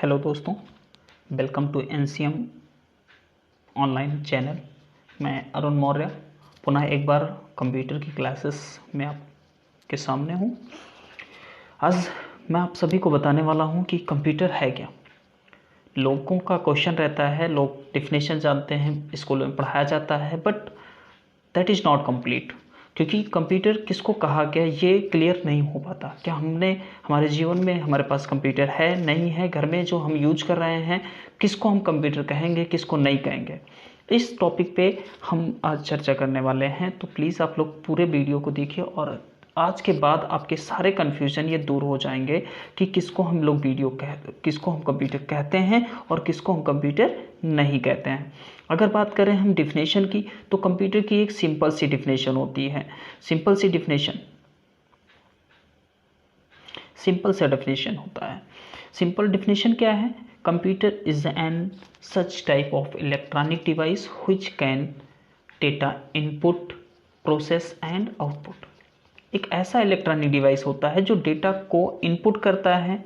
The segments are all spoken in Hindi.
हेलो दोस्तों, welcome to NCM online channel. मैं अरुण मौर्य पुनः एक बार कंप्यूटर की क्लासेस में आपके सामने हूँ। आज मैं आप सभी को बताने वाला हूँ कि कंप्यूटर है क्या। लोगों का क्वेश्चन रहता है, लोग डेफिनेशन जानते हैं, स्कूल में पढ़ाया जाता है, but that is not complete. क्योंकि कंप्यूटर किसको कहा गया ये क्लियर नहीं हो पाता। क्या हमने हमारे जीवन में हमारे पास कंप्यूटर है, नहीं है, घर में जो हम यूज कर रहे हैं, किसको हम कंप्यूटर कहेंगे, किसको नहीं कहेंगे। इस टॉपिक पे हम आज चर्चा करने वाले हैं। तो प्लीज़ आप लोग पूरे वीडियो को देखिए और आज के बाद आपके सारे कन्फ्यूज़न ये दूर हो जाएंगे कि किसको हम लोग किसको हम कंप्यूटर कहते हैं और किसको हम कंप्यूटर नहीं कहते हैं। अगर बात करें हम डिफिनेशन की, तो कंप्यूटर की एक सिंपल सी डिफिनेशन होती है। सिंपल सा डिफिनेशन होता है। सिंपल डिफिनेशन क्या है? Computer is an such type of electronic device which can data input, process and output. एक ऐसा इलेक्ट्रॉनिक डिवाइस होता है जो डेटा को इनपुट करता है,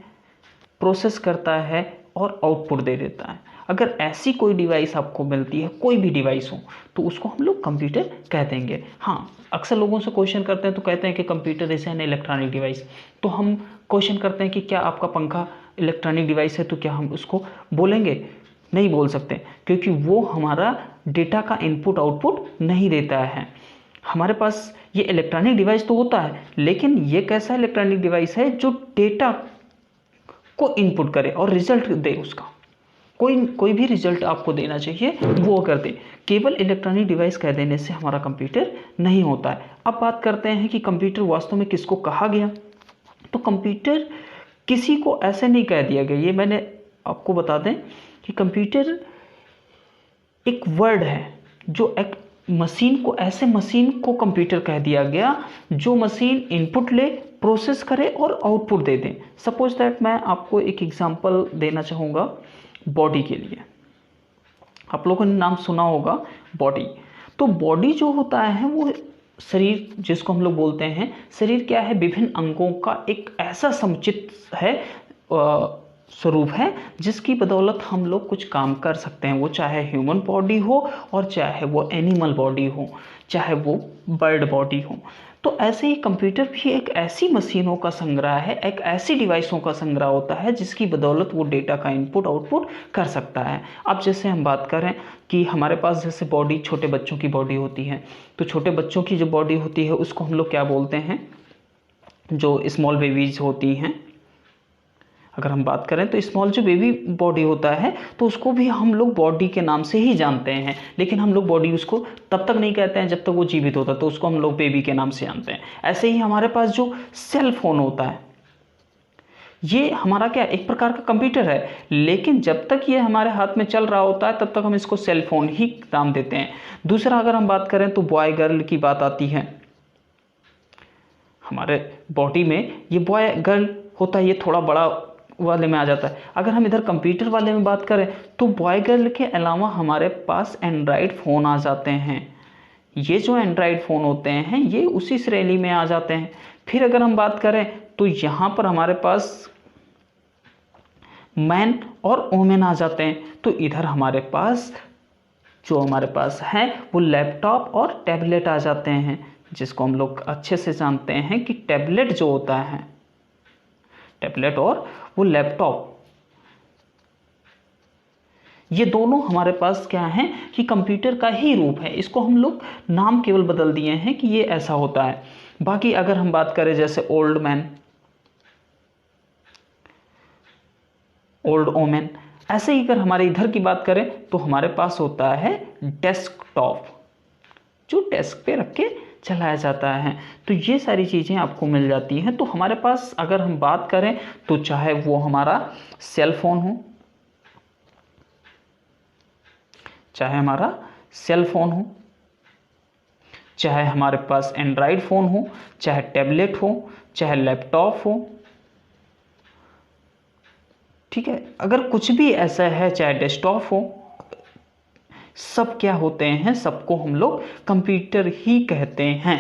प्रोसेस करता है और आउटपुट दे देता है। अगर ऐसी कोई डिवाइस आपको मिलती है, कोई भी डिवाइस हो, तो उसको हम लोग कंप्यूटर कह देंगे। हाँ, अक्सर लोगों से क्वेश्चन करते हैं तो कहते हैं कि computer is an electronic device. तो हम क्वेश्चन करते हैं कि क्या आपका पंखा इलेक्ट्रॉनिक डिवाइस है, तो क्या हम उसको बोलेंगे? नहीं बोल सकते, क्योंकि वो हमारा डेटा का इनपुट आउटपुट नहीं देता है। हमारे पास ये इलेक्ट्रॉनिक डिवाइस तो होता है, लेकिन ये कैसा इलेक्ट्रॉनिक डिवाइस है जो डेटा को इनपुट करे और रिजल्ट दे। उसका कोई भी रिजल्ट आपको देना चाहिए वो कर दे। केवल इलेक्ट्रॉनिक डिवाइस कह देने से हमारा कंप्यूटर नहीं होता है। अब बात करते हैं कि कंप्यूटर वास्तव में किसको कहा गया। तो कंप्यूटर किसी को ऐसे नहीं कह दिया गया। ये मैंने आपको बता दें कि कंप्यूटर एक वर्ड है जो एक ऐसे मशीन को कंप्यूटर कह दिया गया जो मशीन इनपुट ले, प्रोसेस करे और आउटपुट दे दें। सपोज दैट मैं आपको एक एग्जांपल देना चाहूँगा बॉडी के लिए। आप लोगों ने नाम सुना होगा बॉडी। तो बॉडी जो होता है वो शरीर, जिसको हम लोग बोलते हैं शरीर, क्या है? विभिन्न अंगों का एक ऐसा समुचित है स्वरूप है जिसकी बदौलत हम लोग कुछ काम कर सकते हैं। वो चाहे ह्यूमन बॉडी हो और चाहे वो एनिमल बॉडी हो, चाहे वो बर्ड बॉडी हो। तो ऐसे ही कंप्यूटर भी एक ऐसी मशीनों का संग्रह है, एक ऐसी डिवाइसों का संग्रह होता है जिसकी बदौलत वो डेटा का इनपुट आउटपुट कर सकता है। अब जैसे हम बात करें कि हमारे पास जैसे बॉडी, छोटे बच्चों की बॉडी होती है, तो छोटे बच्चों की जो बॉडी होती है उसको हम लोग क्या बोलते हैं? जो स्मॉल बेबीज होती हैं, अगर हम बात करें तो स्मॉल जो बेबी बॉडी होता है तो उसको भी हम लोग बॉडी के नाम से ही जानते हैं। लेकिन हम लोग बॉडी उसको तब तक नहीं कहते हैं जब तक वो जीवित होता है, तो उसको हम लोग बेबी के नाम से जानते हैं। ऐसे ही हमारे पास जो सेल फोन होता है, ये हमारा क्या, एक प्रकार का कंप्यूटर है, लेकिन जब तक ये हमारे हाथ में चल रहा होता है तब तक हम इसको सेल फोन ही नाम देते हैं। दूसरा, अगर हम बात करें तो बॉय गर्ल की बात आती है। हमारे बॉडी में ये बॉय गर्ल होता है, ये थोड़ा बड़ा वाले में आ जाता है। अगर हम इधर कंप्यूटर वाले में बात करें तो बॉय गर्ल के अलावा हमारे पास एंड्रॉयड फ़ोन आ जाते हैं। ये जो एंड्रॉयड फ़ोन होते हैं ये उसी श्रेणी में आ जाते हैं। फिर अगर हम बात करें तो यहाँ पर हमारे पास मैन और वोमेन आ जाते हैं। तो इधर हमारे पास है वो लैपटॉप और टैबलेट आ जाते हैं, जिसको हम लोग अच्छे से जानते हैं कि टैबलेट जो होता है, टैबलेट और वो लैपटॉप, ये दोनों हमारे पास क्या है कि कंप्यूटर का ही रूप है। इसको हम लोग नाम केवल बदल दिए हैं कि ये ऐसा होता है। बाकी अगर हम बात करें जैसे ओल्ड मैन, ओल्ड वोमेन, ऐसे ही अगर हमारे इधर की बात करें तो हमारे पास होता है डेस्कटॉप, जो डेस्क पे रख के चलाया जाता है। तो ये सारी चीज़ें आपको मिल जाती हैं। तो हमारे पास अगर हम बात करें तो चाहे वो हमारा सेल फोन हो, चाहे हमारे पास एंड्रॉयड फ़ोन हो, चाहे टैबलेट हो, चाहे लैपटॉप हो, ठीक है, अगर कुछ भी ऐसा है, चाहे डेस्कटॉप हो, सब क्या होते हैं? सबको हम लोग कंप्यूटर ही कहते हैं।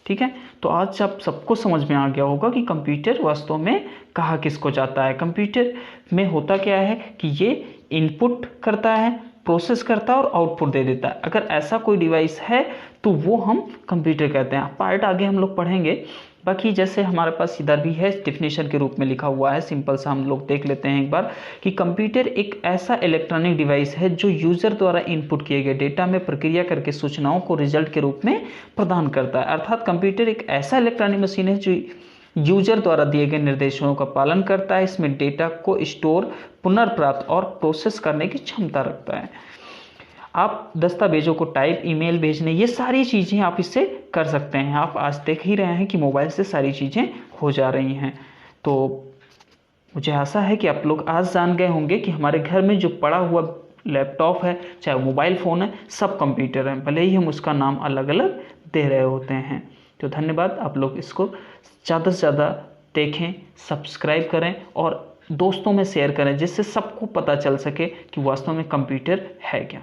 ठीक है, तो आज आप सबको समझ में आ गया होगा कि कंप्यूटर वास्तव में कहा किसको जाता है। कंप्यूटर में होता क्या है कि ये इनपुट करता है, प्रोसेस करता है और आउटपुट दे देता है। अगर ऐसा कोई डिवाइस है तो वो हम कंप्यूटर कहते हैं। पार्ट आगे हम लोग पढ़ेंगे। बाकी जैसे हमारे पास इधर भी है डेफिनेशन के रूप में लिखा हुआ है, सिंपल सा हम लोग देख लेते हैं एक बार कि कंप्यूटर एक ऐसा इलेक्ट्रॉनिक डिवाइस है जो यूजर द्वारा इनपुट किए गए डेटा में प्रक्रिया करके सूचनाओं को रिजल्ट के रूप में प्रदान करता है। अर्थात कंप्यूटर एक ऐसा इलेक्ट्रॉनिक मशीन है जो यूजर द्वारा दिए गए निर्देशों का पालन करता है। इसमें डेटा को स्टोर, पुनर्प्राप्त और प्रोसेस करने की क्षमता रखता है। आप दस्तावेजों को टाइप, ईमेल भेजने, ये सारी चीज़ें आप इससे कर सकते हैं। आप आज देख ही रहे हैं कि मोबाइल से सारी चीज़ें हो जा रही हैं। तो मुझे आशा है कि आप लोग आज जान गए होंगे कि हमारे घर में जो पड़ा हुआ लैपटॉप है, चाहे मोबाइल फ़ोन है, सब कंप्यूटर है, भले ही हम उसका नाम अलग अलग दे रहे होते हैं। तो धन्यवाद। आप लोग इसको ज़्यादा से ज़्यादा देखें, सब्सक्राइब करें और दोस्तों में शेयर करें, जिससे सबको पता चल सके कि वास्तव में कंप्यूटर है क्या।